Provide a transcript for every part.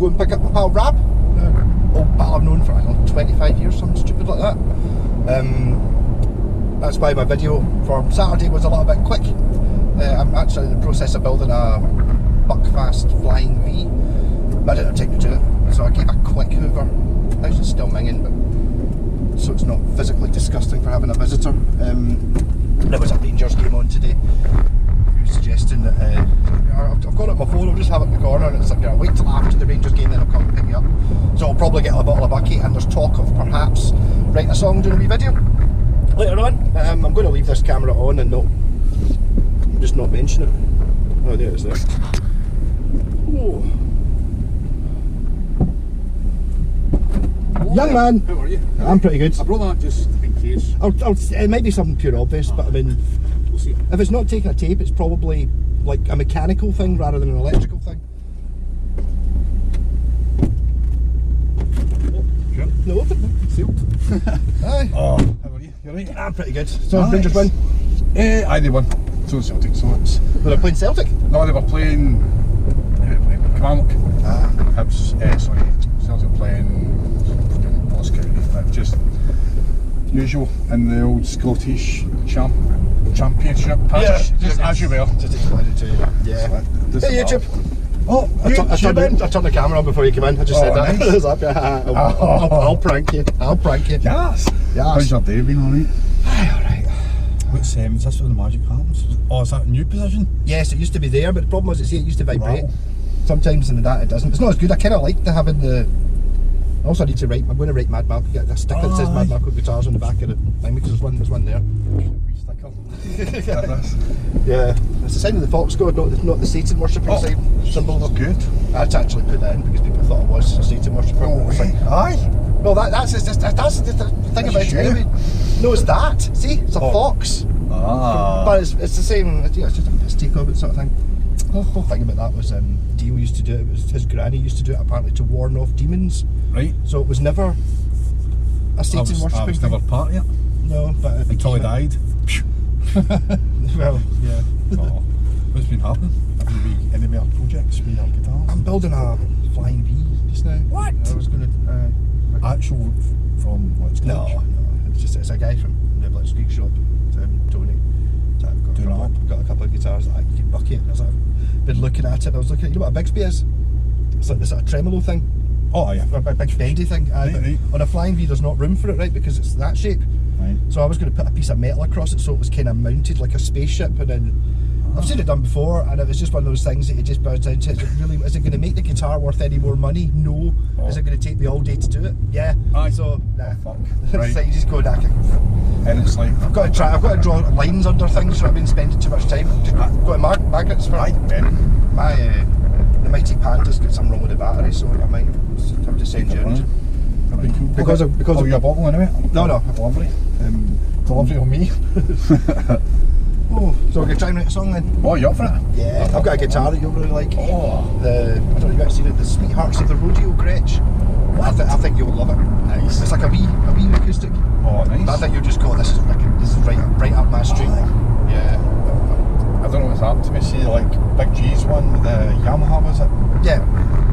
go and pick up my pal Rab, old pal I've known for, I don't know, 25 years, something stupid like that. That's why my video for Saturday was a little bit quick. I'm actually in the process of building a Buckfast Flying V, but I didn't have time to do it, so I gave a quick hoover. The house is still minging, but so it's not physically disgusting for having a visitor. There was a Rangers game on today. He was suggesting that I've got it on my phone, I'll just have it in the corner, and it's like, I'll wait till after the Rangers game, then I'll come and pick you up. So I'll probably get a bottle of bucky, and there's talk of perhaps writing a song, doing a wee video later on. I'm going to leave this camera on and just not mention it. Oh, there it is there. Oh. Young man! How are you? I'm pretty good. I brought that just in case. It might be something pure obvious, but I mean, We'll see. if it's not taking a tape, it's probably like a mechanical thing rather than an electrical thing. Oh, sure. No, open. Sealed. Aye. Oh, how are you? You alright? I'm pretty good. So, Nice. Rangers win. Aye, they won. So did Celtic, so it's... They're playing Celtic. No, they were playing... Who were they playing? Kilmarnock. Ah. Hibs, sorry, Celtic playing... Lost County. But just... usual in the old Scottish championship patch. Just as you were. Just explained it to you. Yeah. Just Hey, YouTube. Oh, I turned the camera on before you came in. I just said that. Nice. I was like, I'll prank you. I'll prank you. Yes. Yes. How's your day been, alright? Aye, alright. What's is this where the magic happens? Oh, is that a new position? Yes, it used to be there, but the problem was it used to vibrate. Wow. Sometimes in that it doesn't. It's not as good. I kind of like having the... I also need to write. I'm going to write Mad Marco. Get a sticker that says Mad Marco Guitars on the back of the thing because there's one there. Yeah, it's the sign of the Fox God, not the Satan worshipping sign symbol. That's good. I had to actually put that in because people thought I was a Satan worshipper. Oh, It's like, aye. well, that's the thing about it. Anyway. No, it's that. See, it's a fox. Ah. But it's the same. It's just a mistake of it, sort of thing. The whole thing about that was Dio used to do it. It was his granny used to do it apparently to warn off demons. Right. So it was never a Satan worshipping I was thing. never part of it. No, but Until he died. Well, yeah. Oh. What's been happening? Have you been any more projects with your guitars? I'm building a Flying V just now. What? I was going to... Actual from what's No, it's a guy from the Blitzkrieg shop, Tony. So I've got a couple of guitars that I can bucky it. I've been looking at it. I was looking at, you know what a Bigsby is? It's like this sort of tremolo thing. Oh yeah. A big bendy thing. Right. On a Flying V there's not room for it, right, because it's that shape. Right. So I was going to put a piece of metal across it so it was kind of mounted like a spaceship, and then I've seen it done before, and it was just one of those things that it just boils down to, is it going to make the guitar worth any more money? No. Oh. Is it going to take me all day to do it? Yeah. Aye. So, nah. Fuck. So Right. you just go back. And it's like I've got to draw lines under things so I've been spending too much time. Just got magnets for right then. my the Mighty Panda's got something wrong with the battery, so I might have to send you in. That'd be cool. Because of your bottle anyway? No. Delivery. Delivery on me. Oh, so we're going to try and write a song then? Oh, you up for it? Yeah, I've got a guitar that you'll really like. Oh. I don't know if you've ever seen it, the Sweethearts of the Rodeo Gretsch. I think you'll love it. Nice. It's like a wee acoustic. Oh, nice. But I think you'll just go, this is right up my street. Yeah. I don't know what's happened to me. See, like Big G's one, the Yamaha, was it? Yeah.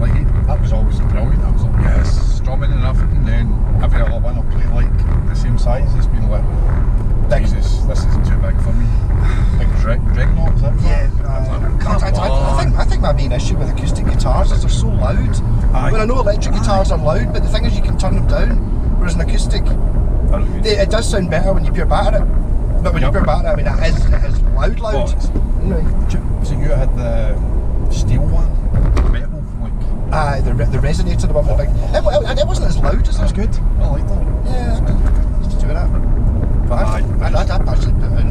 Like that was always brilliant. I was like, yes, strumming and everything. Then every other one I'll play like the same size. It's been like, Jesus, this isn't too big for me. Like Dreadnought, is that? Yeah. I think my main issue with acoustic guitars is they're so loud. Aye. When I know electric guitars are loud, but the thing is you can turn them down, whereas an acoustic, it does sound better when you pure batter it. But when you pure batter it, I mean it is loud. So you had the steel one, metal, like... Aye, the resonator, the one with the big... It wasn't as loud as That was good. I like that. Yeah, I used to do that. But I'd actually put in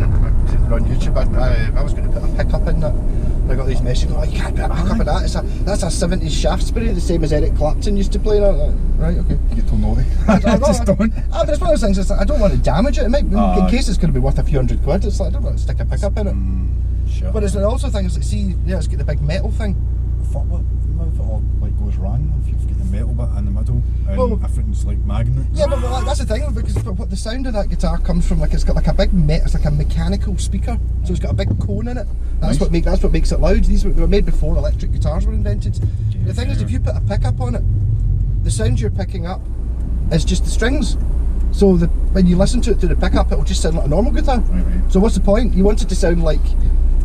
on YouTube. I was going to put a pickup in that. And I got these messages, oh, you can't put a pickup in that. That's a 70s Shaftesbury, the same as Eric Clapton used to play. Right, okay. You don't know it. I just don't. But it's one of those things, it's like, I don't want to damage it. It might, in case it's going to be worth a few £100, it's like, I don't want to stick a pickup in it. Sure. But there's also things like, see, yeah, it's got the big metal thing. Fuck, what happen with, or like goes wrong if you've got the metal bit in the middle and everything's like magnets? Yeah, but like, that's the thing, because what the sound of that guitar comes from, like it's got like a big it's like a mechanical speaker, so it's got a big cone in it. That's Nice. that's what makes it loud. These were made before electric guitars were invented. The thing is, if you put a pickup on it, the sound you're picking up is just the strings. So when you listen to it through the pickup, it will just sound like a normal guitar. Right. So what's the point? You want it to sound like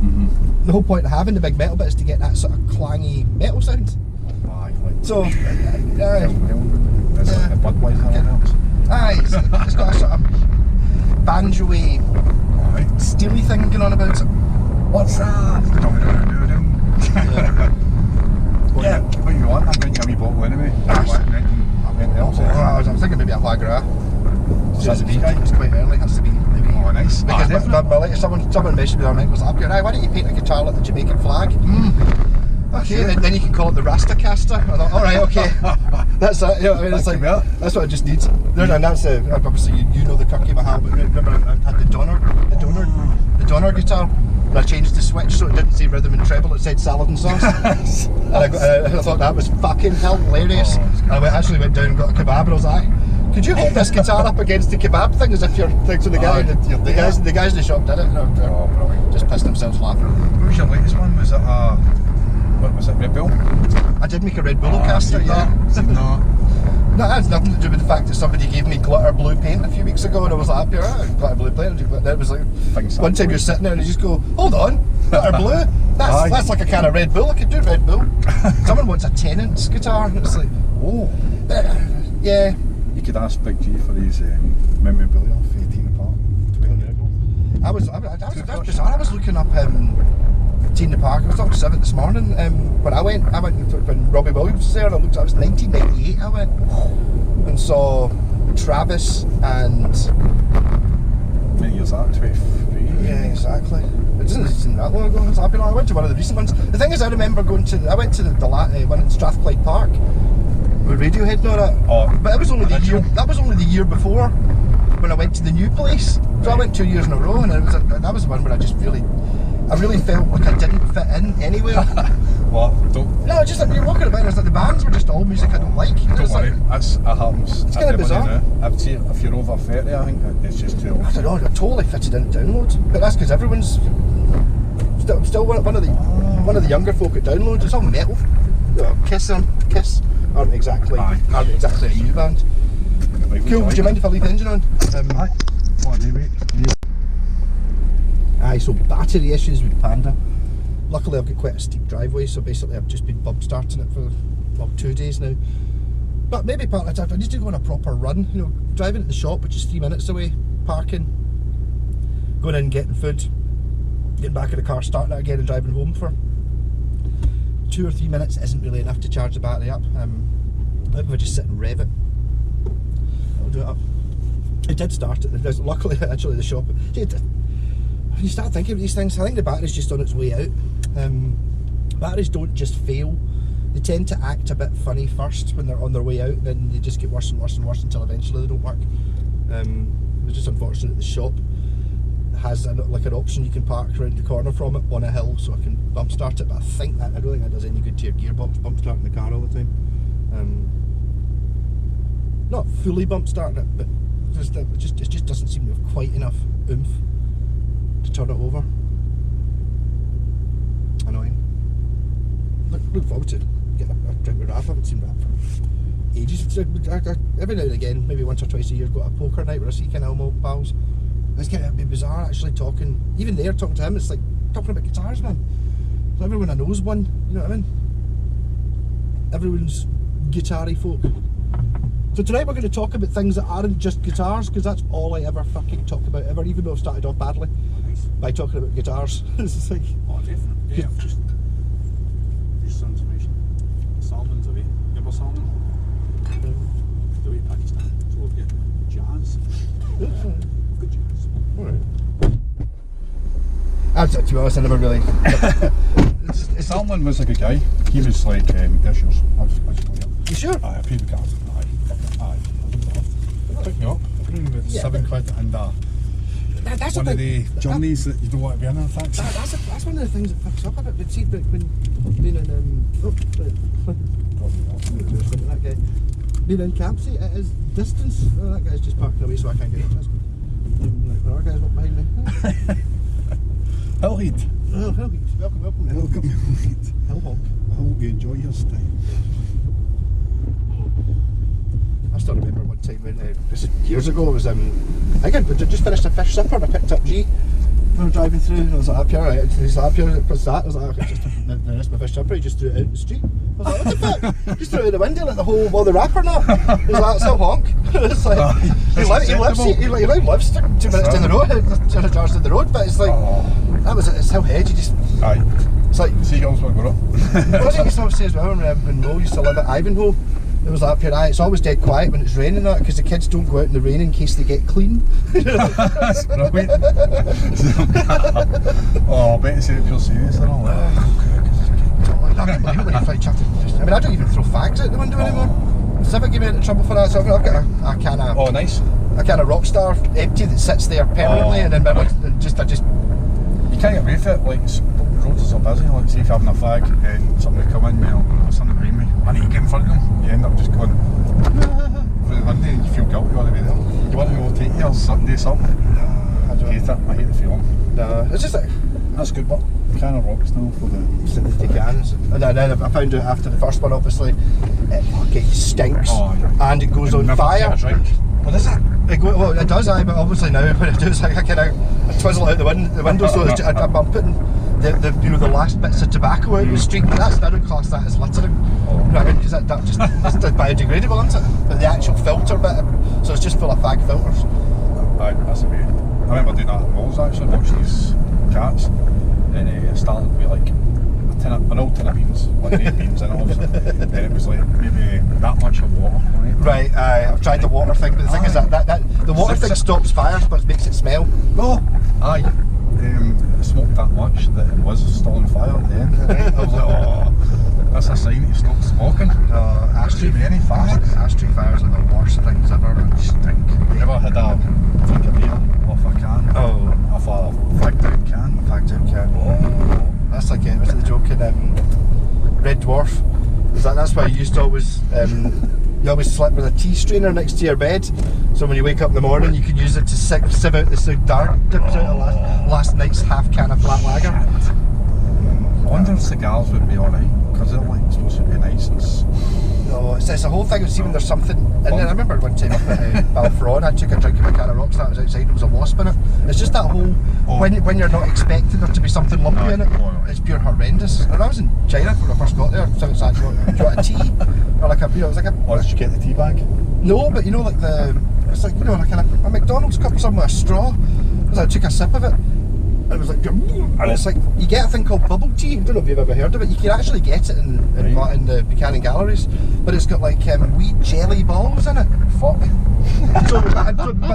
the whole point of having the big metal bit is to get that sort of clangy metal sound. Aye, like So it's like the Budweiser. Aye, it's got a sort of banjo-y, steely thing going on about it. What's that? Yeah. What you want? I'm going to a wee bottle anyway. I'm thinking maybe a foie gras. That's the beat, guy. It's quite early, has to be maybe. Oh, nice. Because someone messaged me the other night, was up here, why don't you paint a guitar like the Jamaican flag? Okay, then you can call it the Rastacaster. I thought, alright, okay. That's it. You know what I mean? It's like, that's what it just needs. And that's obviously you know the Kirky Mahal, but remember I had the Donner guitar. And I changed the switch so it didn't say rhythm and treble, it said salad and sauce. And I thought that was fucking hilarious. I actually went down and got a kebab and I was like, could you hold this guitar up against the kebab thing as if you're to the guy? The guys in the shop did it. And just pissed themselves laughing. What was your latest one? Was it what was it, Red Bull? I did make a Red Bull caster, yeah. No, that has nothing to do with the fact that somebody gave me glitter blue paint a few weeks ago and I was like, glitter blue paint. And it was like, one time you're sitting there and you just go, hold on, glitter blue? That's like a can of Red Bull, I could do Red Bull. Someone wants a Tennant's guitar and it's like, oh, yeah. You could ask Big G for his memorabilia for 18 apart 20 years ago. That's bizarre. I was looking up Tea in the Park. I was talking to Civic this morning. When I went when Robbie Williams was there. And I looked. I was 1998. I went and saw Travis and. Many years that? 23. Yeah, exactly. It doesn't seem that long ago. I went to one of the recent ones. The thing is, I remember going to. I went to the one in Strathclyde Park with Radiohead and all that. But it was only the year. That was only the year before when I went to the new place. So I went 2 years in a row, and that was the one where I really felt like I didn't fit in anywhere. What? No, just like you're walking about and it's like the bands were just all music I don't like. Don't worry, that happens. It's kind of bizarre. I'd say if you're over 30, I think it's just too old. I don't know, I totally fitted in downloads. But that's because everyone's still one of the younger folk at downloads. It's all metal. Kiss aren't exactly a new band. Cool, would you mind if I leave the engine on? Aye. What, wait. Aye, so battery issues with Panda. Luckily I've got quite a steep driveway, so basically I've just been bump starting it for 2 days now. But maybe partly I need to go on a proper run, you know, driving to the shop, which is 3 minutes away, parking, going in, getting food, getting back in the car, starting it again and driving home for 2 or 3 minutes isn't really enough to charge the battery up. Maybe if I just sit and rev it, I'll do it up. It did start it, luckily actually the shop. When you start thinking about these things, I think the battery's just on its way out. Batteries don't just fail, they tend to act a bit funny first when they're on their way out, then they just get worse and worse and worse until eventually they don't work. It's just unfortunate that the shop has like an option you can park around the corner from it on a hill, so I can bump start it, but I don't think that does any good to your gearbox, bump starting the car all the time. Not fully bump starting it, but it just doesn't seem to have quite enough oomph to turn it over. Annoying. Look forward to getting a drink with Raph. I haven't seen Raph for ages. Every now and again, maybe once or twice a year, got a poker night where I see kind of old pals. It's kind of bizarre actually talking. Even there, talking to him, it's like talking about guitars, man. So everyone I know's one. You know what I mean? Everyone's guitar-y folk. So tonight we're going to talk about things that aren't just guitars, because that's all I ever fucking talk about ever, even though I've started off badly by talking about guitars. It's like, oh, definitely. Yeah, just some information. Salmon's away. Remember salmon? The way Pakistan. So we'll get jazz. Good jazz. Alright. To be honest, I never really. Salmon was a good guy. He was like issues. I just You sure? Aye, I paid the card. Aye. Pick me up. £7 and That's one the of thing. the journeys that you don't want to be in a taxi. That's one of the things that fucks up a bit. But see, when being in that guy, being in Campsie, it is distance. Oh, that guy's just parking away, so I can't get it. The other guy's not behind me. Hillhead. Oh, Hillhead. Welcome. Welcome, Hillhead. Hillhop. I hope you enjoy your stay. I still remember one time when, this is years ago, I was I think I just finished a fish supper and I picked up G. We were driving through and I was like, up here, right? He's like, up here, what's that? I was like, okay, that's my fish supper, he just threw it out in the street. I was like, what the fuck? Just threw it out the window like the whole wrapper and that. He was like, it's a honk. It's like, he lives 2 minutes down the road, 200 yards down the road, but it's like, it's Hillhead, you just... Aye. It's like... Seagulls will go up. What I used to say as well, when Mo used to live at Ivanhoe, it was like up here, it's always dead quiet when it's raining, because the kids don't go out in the rain in case they get clean. That's brilliant. Oh, I bet you say it feels serious and all that. I mean, I don't even throw fags out the window anymore. Civic gave me into trouble for that, so I've got a can of... Oh, nice. A can of Rockstar empty that sits there permanently, and then I just... You can't get away with it, like, roads are so busy, like, see if you're having a fag and somebody come in, there's something behind me, I need to get in front of them, you end up just going for the window and you feel guilty all the way there. You want to go take you or something, do something. I hate it, I hate the feeling. No, it's just like... That's good, but a can of rocks now for the... cans. And then I found out after the first one, obviously, it fucking stinks, and it goes on fire. What is it? Well, it does, but obviously now when I do, it's like I kind of twizzle out the window, so it's just, I'm putting the last bits of tobacco out in the street. I don't class that as littering, because that just it's biodegradable, isn't it? But the actual filter bit, so it's just full of fag filters. Aye, that's a bit. I remember doing that at malls actually, watching these cats, and it started with like an old tin of beans, like 8 beans in it, obviously. And it was like maybe that much of water. Right, I've tried the water thing, but the thing is that the water thing stops fires, but it makes it smell. Oh, aye. It smoked that much that it was still on fire at the end. I was like, oh, that's a sign that you stopped smoking. Ashtray many fires. Ashtray fires are the worst things ever. They stink. You ever had a drink of beer off a can? Oh. Off a fagged out can? A fagged out can. Oh. That's like it. Was it the joke in Red Dwarf? That's why you used to always you always slept with a tea strainer next to your bed, so when you wake up in the morning you could use it to sieve out the dark dips out of last night's half can of flat lager. I wonder if cigars would be alright, because they're like supposed to be nice and... No, it's a whole thing of see when there's something in there. I remember one time up at Balfron, I took a drink of a can of Rockstar, it was outside, there was a wasp in it. It's just that whole, when you're not expecting there to be something lumpy in it, it's pure horrendous. And I was in China when I first got there, so it's actually, do you want a tea? Or like it was like a... Or did you get the tea bag? No, but you know, like it's like, like a McDonald's cup or something with a straw. I took a sip of it. And it was like, and it's like, you get a thing called bubble tea. I don't know if you've ever heard of it. You can actually get it in the Buchanan galleries, but it's got like wee jelly balls in it. Fuck.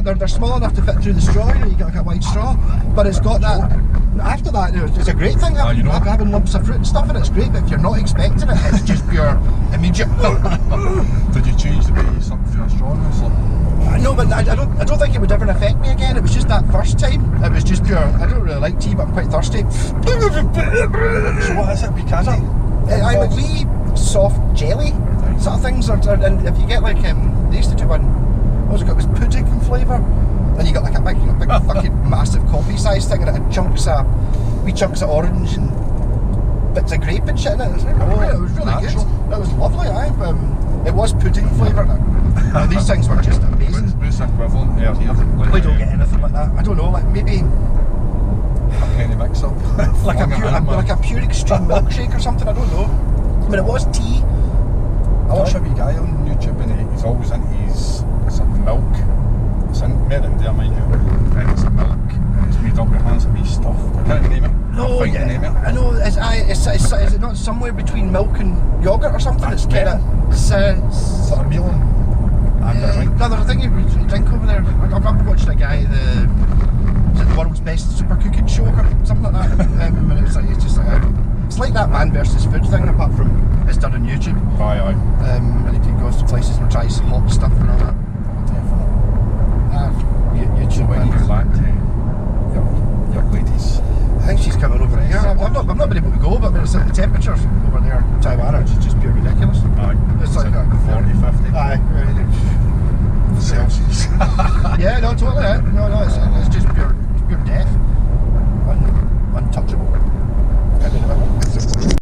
But they're small enough to fit through the straw. You get like a wide straw, but it's got that. After that, it's a great thing having lumps of fruit and stuff in it. It's great, but if you're not expecting it, it's just pure immediate. Did you change the way you sucked through a straw? No, but I don't think it would ever affect me again. It was just that first time. It was just pure. I don't really like tea, but I'm quite thirsty. So what is it? Buchanan? I'm like wee soft jelly sort of things. And if you get like they used to do one. What was it called? It was pudding flavour. And you got like a big fucking massive coffee size thing, and it had wee chunks of orange and bits of grape and shit in it. It was really good. That was lovely. It was pudding flavoured. These things were just amazing. Bruce equivalent here. We don't get anything like that. I don't know, like maybe a penny mix up. like a pure extreme milkshake or something, I don't know. But it was tea. I watch a wee guy on YouTube and he's always into his milk. It's in India, mind you. And it's milk and it's made up with hands and wee stuff. I can't even name it. I know. Is it not somewhere between milk and yogurt or something? It's kind of sort of meal and a drink. No, there's a thing you drink over there. I remember watching a guy, the world's best super cooking show or something like that. And it was like, it's like that man versus food thing, apart from it's done on YouTube. Aye. And he goes to places and tries hot stuff and all that. YouTube. When you go back to honestly, the temperatures over there in Taiwan are just pure ridiculous. Aye. It's like 40, 50 Aye. Celsius. Yeah, no, totally. No, it's just